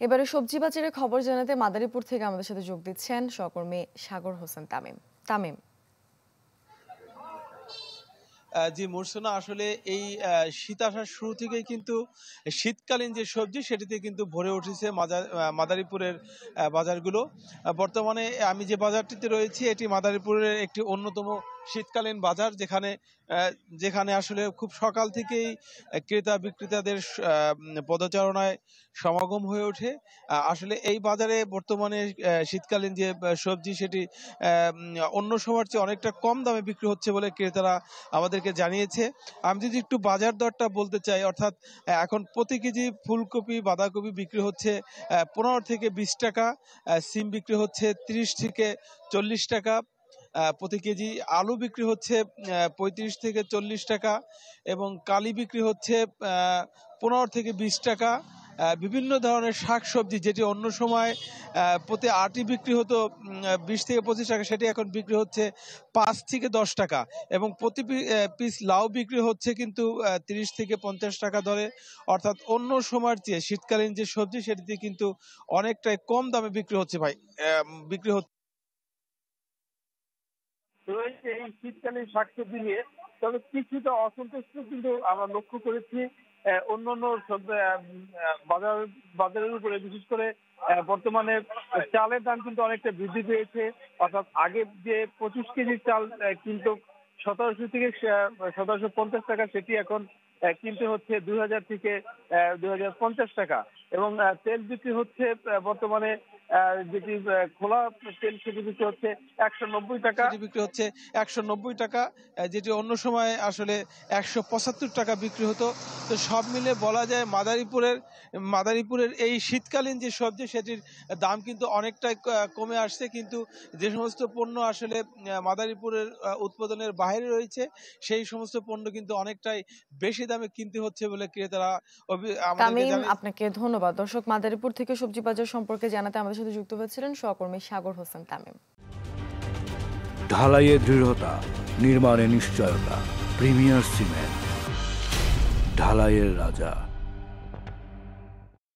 এবারে সবজি বাজারের খবর জানাতে মাদারীপুর থেকে আমাদের সাথে যোগ দিচ্ছেন সহকর্মী সাগর হোসেন তামিম। তামিম, জি মুর্সনা, আসলে এই শীত আসার শুরু থেকেই কিন্তু শীতকালীন যে সবজি সেটিতে কিন্তু ভরে উঠেছে মাদারীপুরের বাজারগুলো। বর্তমানে আমি যে বাজারটিতে রয়েছি এটি মাদারীপুরের একটি অন্যতম শীতকালীন বাজার, যেখানে যেখানে আসলে খুব সকাল থেকেই ক্রেতা বিক্রেতাদের পদচারণায় সমাগম হয়ে ওঠে। আসলে এই বাজারে বর্তমানে শীতকালীন যে সবজি সেটি অন্য সময়ের চেয়ে অনেকটা কম দামে বিক্রি হচ্ছে বলে ক্রেতারা আমাদেরকে জানিয়েছে। আমি যদি একটু বাজার দরটা বলতে চাই, অর্থাৎ এখন প্রতি কেজি ফুলকপি বাঁধাকপি বিক্রি হচ্ছে 15 থেকে 20 টাকা, সিম বিক্রি হচ্ছে 30 থেকে 40 টাকা, প্রতি কেজি আলু বিক্রি হচ্ছে 35 থেকে 40 টাকা, এবং কালি বিক্রি হচ্ছে 15 থেকে 20 টাকা। বিভিন্ন ধরনের শাকসবজি যেটি অন্য সময় প্রতি আটি বিক্রি হতো 20 থেকে 25 টাকা, সেটি এখন বিক্রি হচ্ছে 5 থেকে 10 টাকা, এবং প্রতি পিস লাউ বিক্রি হচ্ছে কিন্তু 30 থেকে 50 টাকা দরে। অর্থাৎ অন্য সময়ের চেয়ে শীতকালীন যে সবজি সেটিতে কিন্তু অনেকটাই কম দামে বিক্রি হচ্ছে বিক্রি হচ্ছে। রয়েছে এই শীতকালীন শাকসবজি নিয়ে। তবে কিছুটা অসন্তুষ্ট কিন্তু আমরা লক্ষ্য করেছি অন্যান্য বাজারের উপরে, বিশেষ করে বর্তমানে চালের দাম কিন্তু অনেকটা বৃদ্ধি পেয়েছে। অর্থাৎ আগে যে 25 কেজি চাল কিন্তু 1700 থেকে 1750 টাকা, সেটি এখন কিনতে হচ্ছে 2000 থেকে 2050 টাকা। এবং তেল বিক্রি হচ্ছে বর্তমানে যেটি খোলা তেল, সেটি বিক্রি হচ্ছে 190 টাকা। সেটি বিক্রি হচ্ছে 190 টাকা, যেটি অন্য সময় আসলে 175 টাকা বিক্রি হতো। তো সব মিলে বলা যায় মাদারীপুরের এই শীতকালীন যে সবজি সেটির দাম কিন্তু অনেকটাই কমে আসছে, কিন্তু যে সমস্ত পণ্য আসলে মাদারীপুরের উৎপাদনের বাইরে রয়েছে সেই সমস্ত পণ্য কিন্তু অনেকটাই বেশি দামে কিনতে হচ্ছে বলে ক্রেতারা আমাদেরকে তামিম জানিয়েছে। আপনাকে ধন্যবাদ। দর্শক, মাদারীপুর থেকে সবজি বাজার সম্পর্কে জানাতে আমাদের সাথে যুক্ত হয়েছিলেন সহকর্মী সাগর হোসেন তামিম। ঢালাইয়ে দৃঢ়তা, নির্মাণে নিশ্চয়তা, প্রিমিয়ার সিমেন্ট, ঢালাইয়ের রাজা।